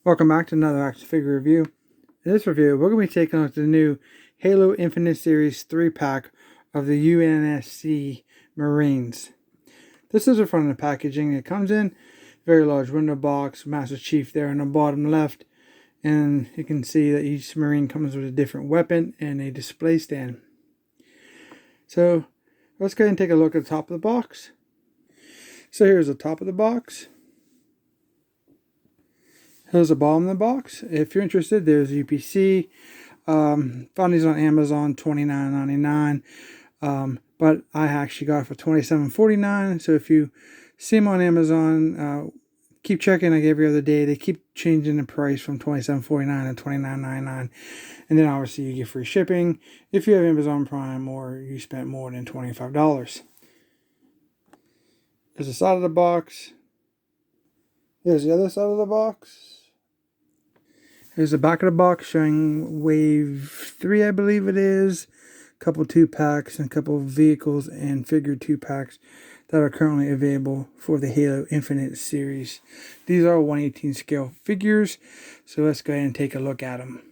Welcome back to another action figure review. In this review, we're going to be taking a look at the new Halo Infinite Series 3-pack of the UNSC Marines. This is the front of the packaging. It comes in a very large window box, Master Chief there on the bottom left, and you can see that each Marine comes with a different weapon and a display stand. So let's go ahead and take a look at the top of the box. So here's the top of the box. Here's the bottom of the box. If you're interested, there's UPC. Found these on Amazon, $29.99. But I actually got it for $27.49. So if you see them on Amazon, keep checking like every other day. They keep changing the price from $27.49 to $29.99. And then obviously you get free shipping if you have Amazon Prime or you spent more than $25. There's the side of the box. Here's the other side of the box. Here's the back of the box showing Wave 3, I believe it is. A couple 2-packs and a couple of vehicles and figure 2-packs that are currently available for the Halo Infinite series. These are 1/18 scale figures, so let's go ahead and take a look at them.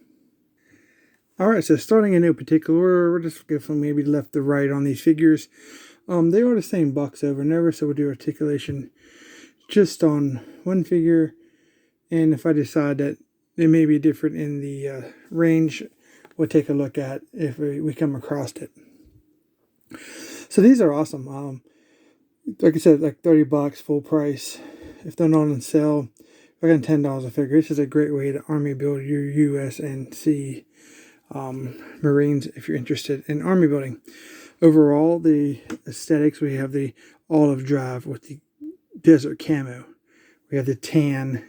Alright, so starting in no particular order, we're just going from maybe left to right on these figures. They are the same box over and over, so we'll do articulation just on one figure. And if I decide that it may be different in the range, we'll take a look at if we come across it. So these are awesome. Like I said, like $30 full price. If they're not on sale, they're getting $10 a figure. This is a great way to army build your UNSC Marines if you're interested in army building. Overall, the aesthetics, we have the olive drive with the desert camo. We have the tan,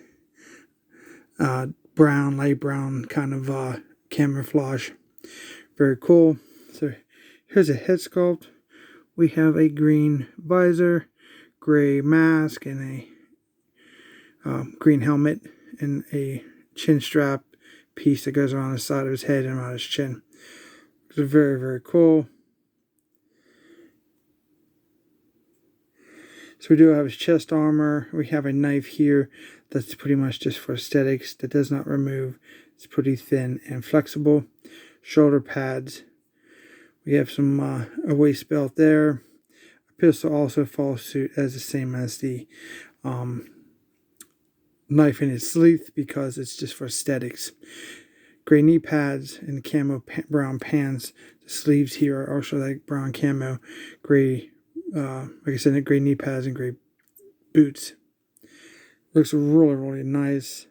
brown, light brown kind of camouflage. Very cool. So here's a head sculpt. We have a green visor, gray mask, and a green helmet, and a chin strap piece that goes around the side of his head and around his chin. It's very, very cool. So we do have his chest armor. We have a knife here that's pretty much just for aesthetics, that does not remove. It's pretty thin and flexible. Shoulder pads. We have some a waist belt there. A pistol also follows suit as the same as the knife in its sleeve because it's just for aesthetics. Gray knee pads and camo brown pants. The sleeves here are also like brown camo. Gray, like I said, gray knee pads and gray boots. Looks really, really nice.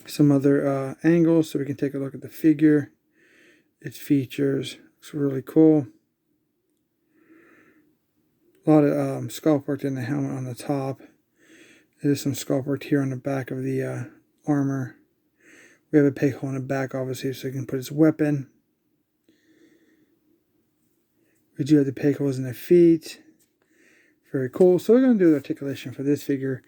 Some other angles so we can take a look at the figure, its features. Looks really cool. A lot of sculpt work in the helmet on the top. There's some sculpt work here on the back of the armor. We have a peg hole in the back, obviously, so he can put his weapon. We do have the peg holes in the feet. Very cool. So we're going to do the articulation for this figure,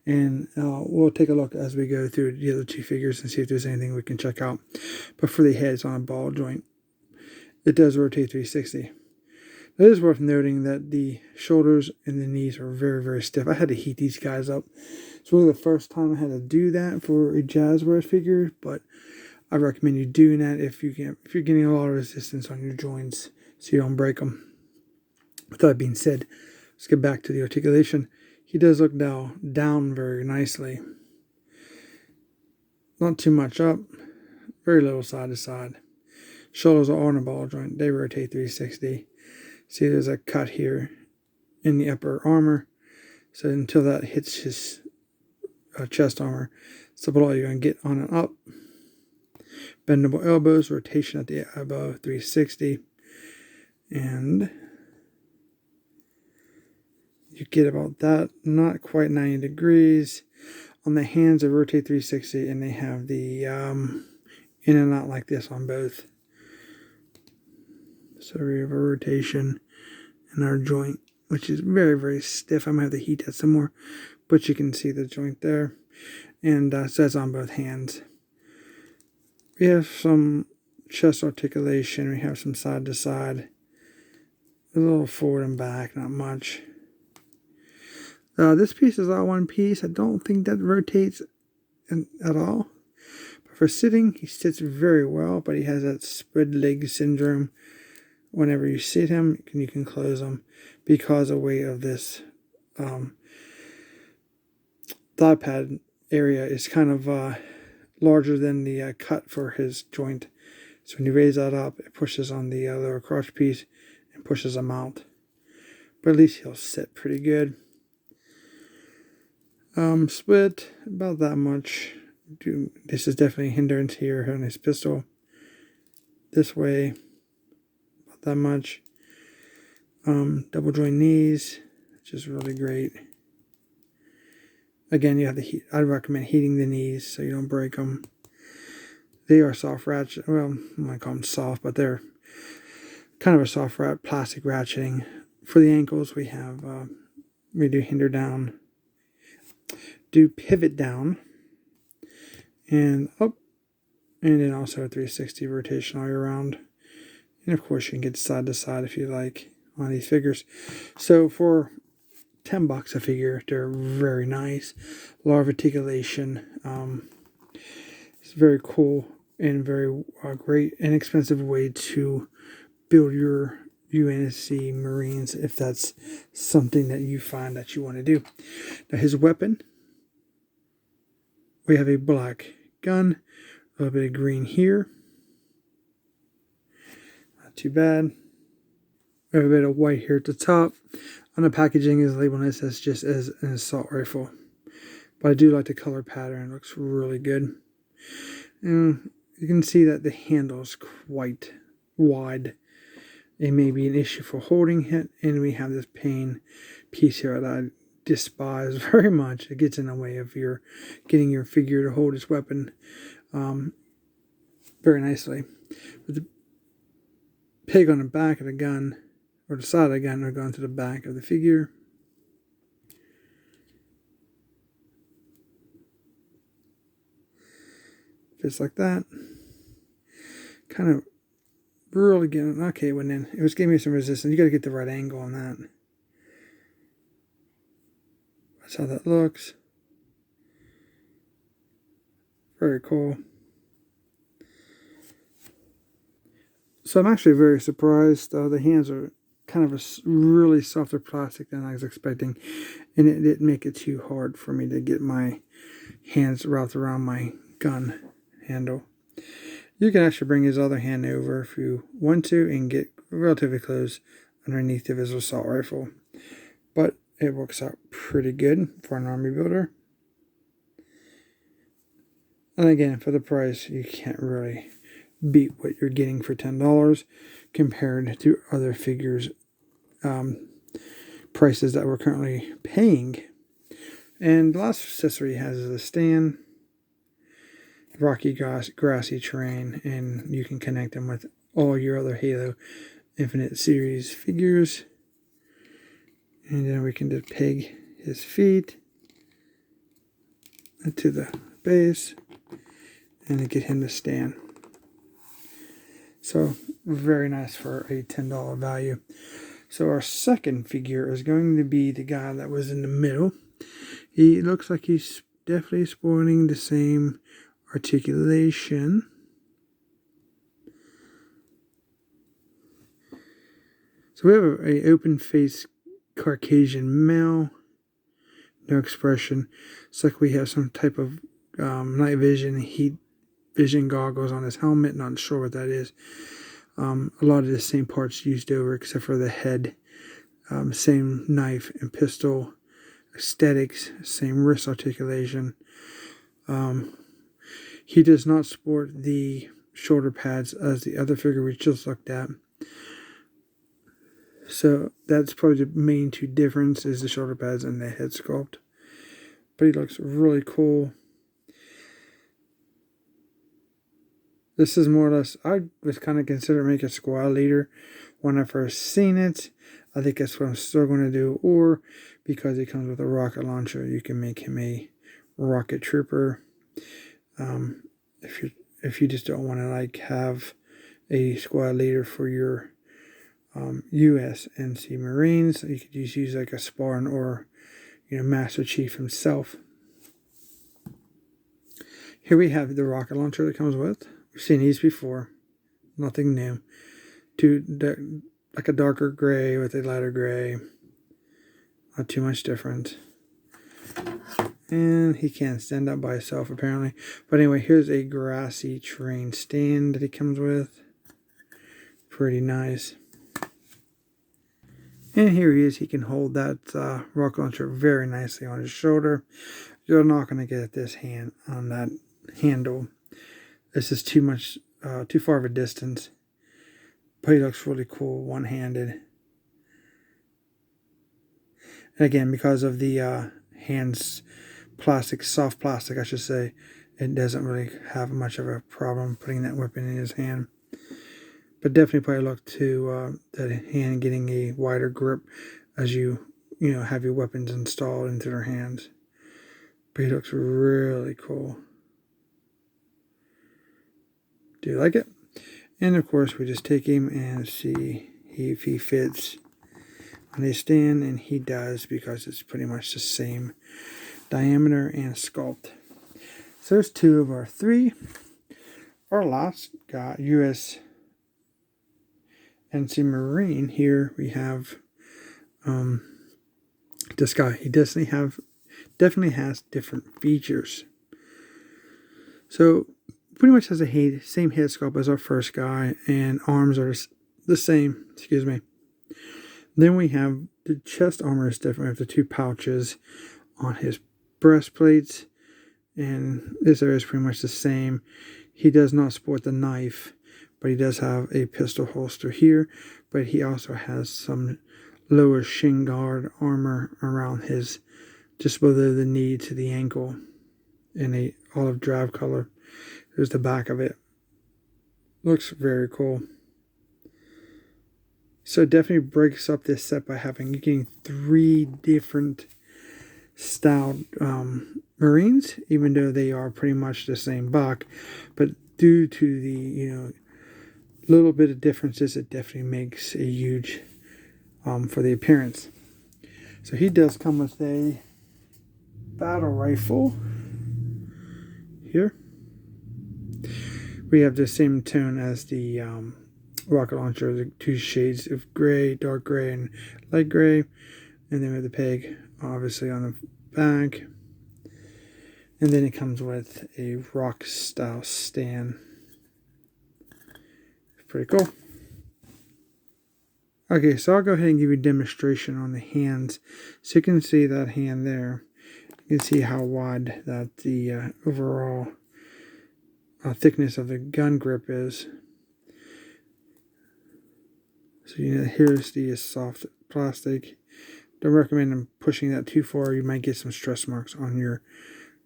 and we'll take a look as we go through the other two figures and see if there's anything we can check out. But for the head, it's on a ball joint. It does rotate 360. It is worth noting that the shoulders and the knees are very, very stiff. I had to heat these guys up. It's really the first time I had to do that for a Jazzwares figure, but I recommend you doing that if you're getting a lot of resistance on your joints so you don't break them. With that being said, let's get back to the articulation. He does look down very nicely. Not too much up. Very little side to side. Shoulders are on a ball joint. They rotate 360. See, there's a cut here in the upper armor. So until that hits his chest armor, it's about all you're going to get on and up. Bendable elbows, rotation at the elbow, 360. And you get about that, not quite 90 degrees. On the hands, they rotate 360, and they have the in and out like this on both. So we have a rotation in our joint, which is very, very stiff. I'm going to have to heat that some more, but you can see the joint there. And so that's on both hands. We have some chest articulation. We have some side to side, a little forward and back, not much. This piece is all one piece. I don't think that rotates at all. But for sitting, he sits very well, but he has that spread leg syndrome. Whenever you sit him, you can close him because of the weight of this thigh pad area is kind of larger than the cut for his joint. So when you raise that up, it pushes on the lower crotch piece and pushes him out. But at least he'll sit pretty good. Split about that much. This is definitely a hindrance here on his pistol. This way, about that much. Double joint knees, which is really great. Again, you have to heat. I'd recommend heating the knees so you don't break them. They are soft ratchet. Well, I might call them soft, but they're kind of a soft plastic ratcheting. For the ankles, we have we do hinder down, do pivot down, and up, and then also a 360 rotation all year round. And of course, you can get side to side if you like on these figures. So for $10 a figure, they're very nice. A lot of articulation. It's very cool and very great, inexpensive way to build your UNSC Marines if that's something that you find that you want to do. Now his weapon, we have a black gun, a little bit of green here. Not too bad. We have a bit of white here at the top. On the packaging is labeled as just as an assault rifle. But I do like the color pattern. It looks really good. And you can see that the handle is quite wide. It may be an issue for holding it. And we have this pane piece here that I despise very much. It gets in the way of your getting your figure to hold its weapon very nicely. With the peg on the back of the gun, or the side of the gun, are going to the back of the figure. Just like that. Kind of really getting, okay, when then it was giving me some resistance. You got to get the right angle on that. That's how that looks. Very cool. So I'm actually very surprised. The hands are kind of a really softer plastic than I was expecting. And it didn't make it too hard for me to get my hands wrapped around my gun handle. You can actually bring his other hand over if you want to and get relatively close underneath of his assault rifle. But it works out pretty good for an army builder. And again, for the price, you can't really beat what you're getting for $10 compared to other figures prices that we're currently paying. And the last accessory he has is a stand, rocky grassy terrain, and you can connect them with all your other Halo Infinite series figures. And then we can just peg his feet to the base and get him to stand. So very nice for a $10 value. So our second figure is going to be the guy that was in the middle. He looks like he's definitely sporting the same articulation. So we have an open face Caucasian male. No expression. It's like we have some type of night vision, heat vision goggles on his helmet. Not sure what that is. A lot of the same parts used over except for the head. Same knife and pistol aesthetics, same wrist articulation. He does not sport the shoulder pads as the other figure we just looked at. So that's probably the main two differences, the shoulder pads and the head sculpt. But he looks really cool. This is more or less, I was kind of considering making a squad leader when I first seen it. I think that's what I'm still going to do. Or because he comes with a rocket launcher, you can make him a rocket trooper. If you just don't want to like have a squad leader for your UNSC Marines. You could just use like a Spartan or Master Chief himself. Here we have the rocket launcher that comes with. We've seen these before. Nothing new. Like a darker gray with a lighter gray. Not too much different. And he can't stand up by himself apparently. But anyway, here's a grassy terrain stand that he comes with. Pretty nice. And here he is. He can hold that rocket launcher very nicely on his shoulder. You're not going to get this hand on that handle. This is too far of a distance. But he looks really cool one-handed. And again, because of the hands soft plastic, I should say, it doesn't really have much of a problem putting that weapon in his hand. But definitely probably look to that hand getting a wider grip as you have your weapons installed into their hands. But he looks really cool. Do you like it? And of course, we just take him and see if he fits on his stand, and he does because it's pretty much the same diameter and sculpt. So there's two of our three. Our last guy, UNSC Marine. Here we have this guy. He definitely has different features. So pretty much has the same head sculpt as our first guy, and arms are the same. Excuse me. Then we have the chest armor is different. We have the two pouches on his breastplates, and this area is pretty much the same. He does not sport the knife, but he does have a pistol holster here. But he also has some lower shin guard armor around his, just below the knee to the ankle, in a olive drab color. There's the back of it. Looks very cool. So it definitely breaks up this set by getting three different styled Marines, even though they are pretty much the same buck. But due to the little bit of differences, it definitely makes a huge for the appearance. So he does come with a battle rifle here. We have the same tone as the rocket launcher, the two shades of gray, dark gray and light gray. And then we have the peg, obviously, on the back. And then it comes with a rock style stand. Pretty cool. Okay, so I'll go ahead and give you a demonstration on the hands. So you can see that hand there. You can see how wide that the overall thickness of the gun grip is. So here's the soft plastic. Don't recommend pushing that too far. You might get some stress marks on your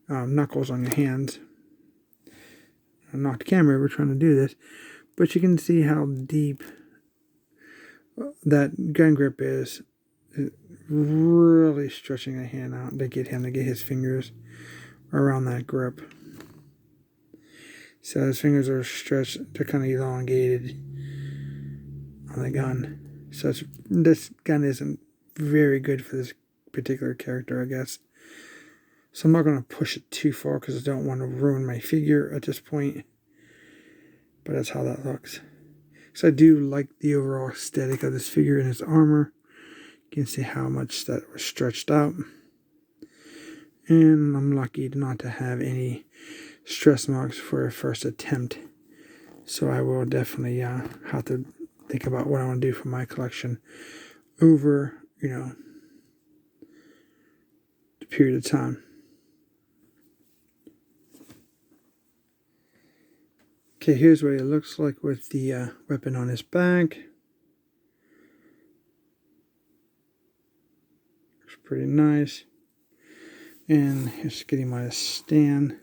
knuckles on your hands. I'm not the camera, we're trying to do this. But you can see how deep that gun grip is. Really stretching the hand out to get him to get his fingers around that grip. So his fingers are stretched, they're kind of elongated on the gun. So this gun isn't very good for this particular character, I guess. So I'm not going to push it too far because I don't want to ruin my figure at this point. But that's how that looks. So I do like the overall aesthetic of this figure and his armor. You can see how much that was stretched out. And I'm lucky not to have any stress marks for a first attempt. So I will definitely have to think about what I want to do for my collection over, the period of time. Okay, here's what it looks like with the weapon on his back. Looks pretty nice. And here's getting my stand.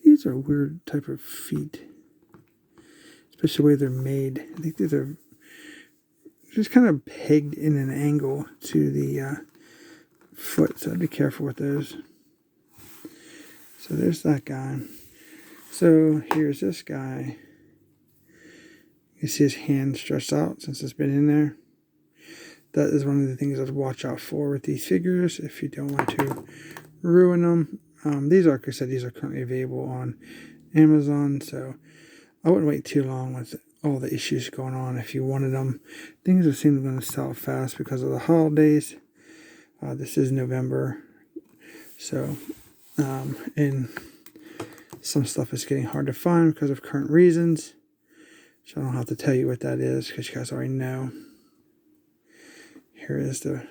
These are a weird type of feet, especially the way they're made. I think these are just kind of pegged in an angle to the foot, so I'd be careful with those. So there's that guy. So here's this guy. You see his hand stretched out since it's been in there. That is one of the things I'd watch out for with these figures if you don't want to ruin them. These are, like I said, these are currently available on Amazon, so I wouldn't wait too long with all the issues going on. If you wanted them, things are seem going to sell fast because of the holidays. This is November, so and some stuff is getting hard to find because of current reasons. So I don't have to tell you what that is because you guys already know. Here is the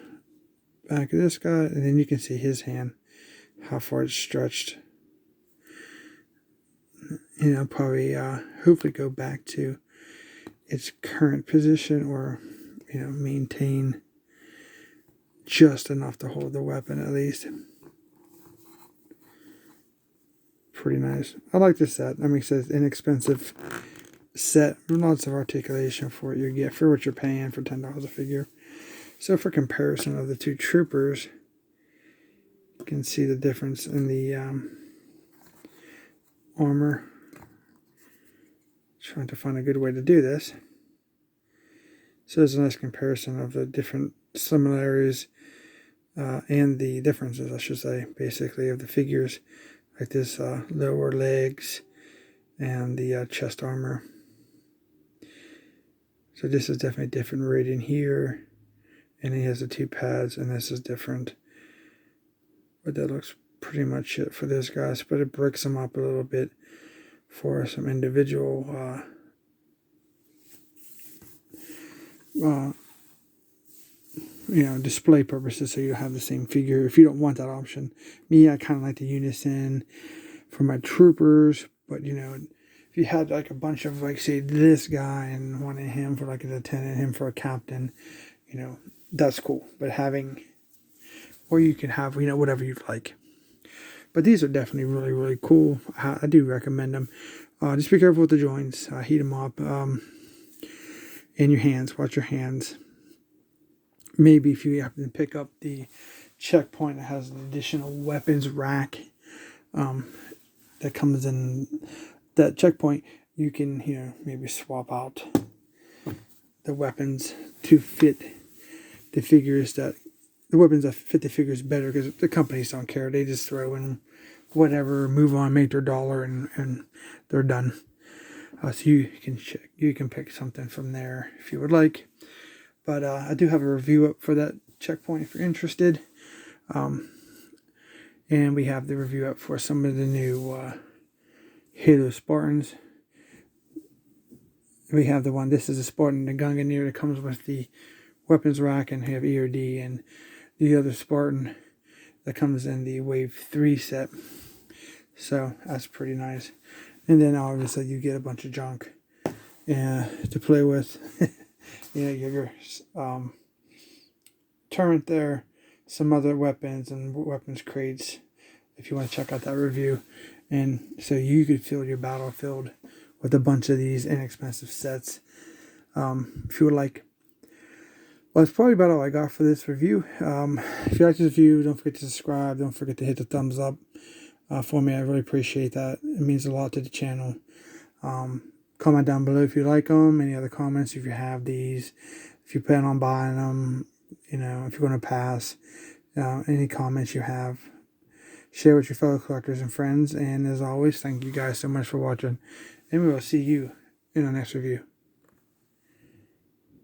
back of this guy, and then you can see his hand, how far it's stretched. You know, probably hopefully go back to its current position, or you know, maintain just enough to hold the weapon at least. Pretty nice. I like this set. I mean, it says inexpensive set. Lots of articulation for what you get for what you're paying for $10 a figure. So for comparison of the two troopers, you can see the difference in the armor. Trying to find a good way to do this. So there's a nice comparison of the different similarities and the differences, I should say, basically, of the figures, like this lower legs and the chest armor. So this is definitely different rating here, and he has the two pads, and this is different. But that looks pretty much it for this guys, but it breaks them up a little bit for some individual you know, display purposes, so you have the same figure if you don't want that option. Me, I kind of like the unison for my troopers, but you know, if you had like a bunch of, like, say, this guy and wanted him for like a lieutenant, him for a captain, you know, that's cool. But having, or you can have, you know, whatever you'd like. But these are definitely really, really cool. I do recommend them. Just be careful with the joints. Heat them up. In your hands. Watch your hands. Maybe if you happen to pick up the checkpoint that has an additional weapons rack that comes in that checkpoint, you can, you know, maybe swap out the weapons to fit the figures that, the weapons that fit the figures better, because the companies don't care. They just throw in whatever, move on, make their dollar, and they're done. So you can pick something from there if you would like. But I do have a review up for that checkpoint if you're interested. And we have the review up for some of the new Halo Spartans. We have the one, this is a Spartan, the Gunganier, that comes with the weapons rack and have EOD, and the other Spartan that comes in the Wave 3 set. So that's pretty nice. And then obviously you get a bunch of junk to play with. You know, you have your turret there, some other weapons and weapons crates if you want to check out that review. And so you could fill your battlefield with a bunch of these inexpensive sets if you would like. Well, that's probably about all I got for this review. If you like this review, don't forget to subscribe. Don't forget to hit the thumbs up for me. I really appreciate that. It means a lot to the channel. Comment down below if you like them. Any other comments if you have these. If you plan on buying them. You know, if you're going to pass. Any comments you have. Share with your fellow collectors and friends. And as always, thank you guys so much for watching. And we will see you in the next review.